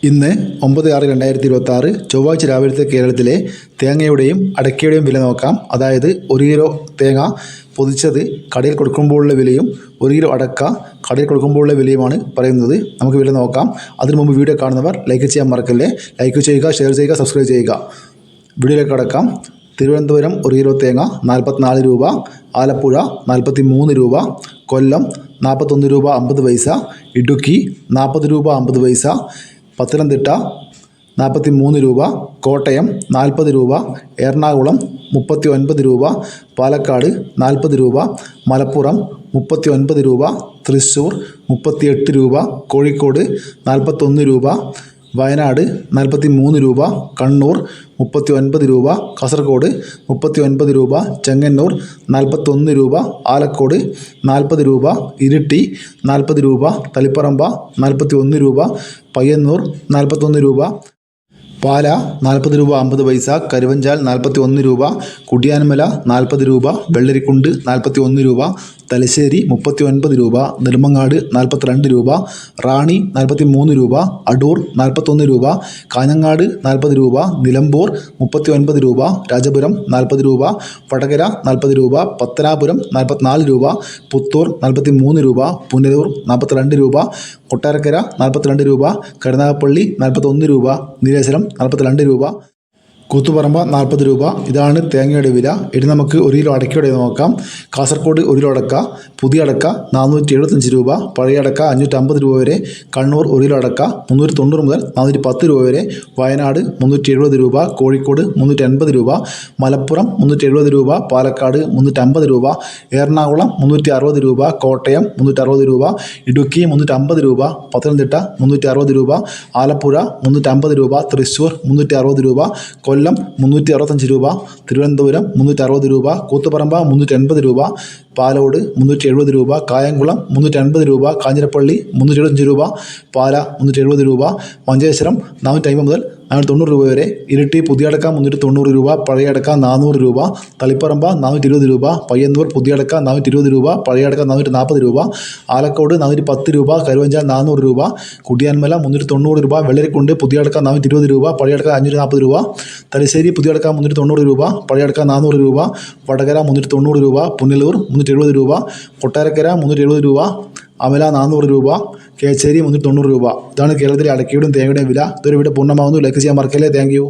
ഇന്ന് 9/6/2026 ചൊവ്വാഴ്ച രാവിലത്തെ കേരളത്തിലെ തേങ്ങയുടെയും അടയ്ക്കയുടെയും വില നോക്കാം. അതായത് 1 കിലോ തേങ്ങ പൊതിച്ചത് കടയിൽ കൊടുക്കുമ്പോഴുള്ള വിലയും 1 കിലോ അടക്ക കടയിൽ കൊടുക്കുമ്പോഴുള്ള വിലയുമാണ് പറയുന്നത്. നമുക്ക് വില നോക്കാം. അതിനു മുമ്പ് വീഡിയോ കാണുന്നവർ ലൈക്ക് ചെയ്യാൻ മറക്കല്ലേ. ലൈക്ക് ചെയ്യുക, ഷെയർ ചെയ്യുക, സബ്സ്ക്രൈബ് ചെയ്യുക. വീഡിയോയിലേക്ക് കടക്കാം. തിരുവനന്തപുരം 1 കിലോ തേങ്ങ 44 രൂപ, ആലപ്പുഴ 43 രൂപ, കൊല്ലം 41 രൂപ 50 പൈസ, ഇടുക്കി 40 രൂപ 50 പൈസ, പത്തനംതിട്ട 43 രൂപ, കോട്ടയം 40 രൂപ, എറണാകുളം 39 രൂപ, പാലക്കാട് 40 രൂപ, മലപ്പുറം 39 രൂപ, തൃശ്ശൂർ 38 രൂപ, കോഴിക്കോട് 41 രൂപ, വയനാട് 43 രൂപ, കണ്ണൂർ 39 രൂപ, കാസർഗോഡ് 39 രൂപ, ചെങ്ങന്നൂർ 41 രൂപ, ആലക്കോട് 40 രൂപ, ഇരിട്ടി 40 രൂപ, തളിപ്പറമ്പ 41 രൂപ, പയ്യന്നൂർ 41 രൂപ, പാല 40 രൂപ 50 പൈസ, കരുവഞ്ചാൽ 41 രൂപ, കുടിയാൻമല 40 രൂപ, വെള്ളരിക്കുണ്ട് 41 രൂപ, തലശ്ശേരി 39 രൂപ, നെടുമങ്ങാട് 42 രൂപ, റാണി 43 രൂപ, അടൂർ 41 രൂപ, കാഞ്ഞങ്ങാട് 40 രൂപ, നിലമ്പൂർ 39 രൂപ, രാജപുരം 40 രൂപ, വടകര 40 രൂപ, പത്തനാപുരം 44 രൂപ, പുത്തൂർ 43 രൂപ, പുനലൂർ 42 രൂപ, കൊട്ടാരക്കര 42 രൂപ, കരുനാഗപ്പള്ളി 41 രൂപ, നീലേശ്വരം 42 രൂപ, കൂത്തുപറമ്പ 40 രൂപ. ഇതാണ് തേങ്ങയുടെ വില. ഇനി നമുക്ക് 1 കിലോ അടയ്ക്കയുടെ നോക്കാം. കാസർഗോഡ് 1 കിലോ അടക്ക, പുതിയ അടക്ക 475 രൂപ, പഴയ അടക്ക 550 രൂപ വരെ, കണ്ണൂർ 1 കിലോ അടക്ക 390 മുതൽ 410 രൂപ വരെ, വയനാട് 370 രൂപ, കോഴിക്കോട് 380 രൂപ, മലപ്പുറം 370 രൂപ, പാലക്കാട് 350 രൂപ, എറണാകുളം 360 രൂപ, കോട്ടയം 360 രൂപ, ഇടുക്കി 350 രൂപ, പത്തനംതിട്ട 360 രൂപ, ആലപ്പുഴ 350 രൂപ, തൃശ്ശൂർ 360 രൂപ, കൊല്ലം 365 രൂപ, തിരുവനന്തപുരം 360 രൂപ, കൂത്തുപറമ്പ 380 രൂപ, പാലോട് 370 രൂപ, കായംകുളം 380 രൂപ, കാഞ്ഞിരപ്പള്ളി 375 രൂപ, പാല 370 രൂപ, മഞ്ചേശ്വരം 450 മുതൽ 490 രൂപ വരെ, ഇരിട്ടി പുതിയ അടക്ക 390 രൂപ, പഴയ അടക്ക 400 രൂപ, തളിപ്പറമ്പ 420 രൂപ, പയ്യന്നൂർ പുതിയ അടക്ക 420 രൂപ, പഴയ അടക്ക 440 രൂപ, ആലക്കോട് 410 രൂപ, കരുവഞ്ചാൽ 400 രൂപ, കുടിയാൻമല 390 രൂപ, വെള്ളരിക്കുണ്ട് പുതിയ അടക്ക 420 രൂപ, പഴയ അടക്ക 540 രൂപ, തലശ്ശേരി പുതിയ അടക്ക 390 രൂപ, പഴയ അടക്ക 400 രൂപ, വടകര 390 രൂപ, പുനലൂർ 370 രൂപ, കൊട്ടാരക്കര 370 രൂപ, അമല 400 രൂപ, കേച്ചേരി 390 രൂപ. ഇതാണ് കേരളത്തിലെ അടയ്ക്കയുടെയും തേങ്ങയുടെയും വില. ഇതൊരു വീഡിയോ പൂർണ്ണമാകുന്നു. ലൈക്ക് ചെയ്യാൻ മറക്കല്ലേ. Thank you.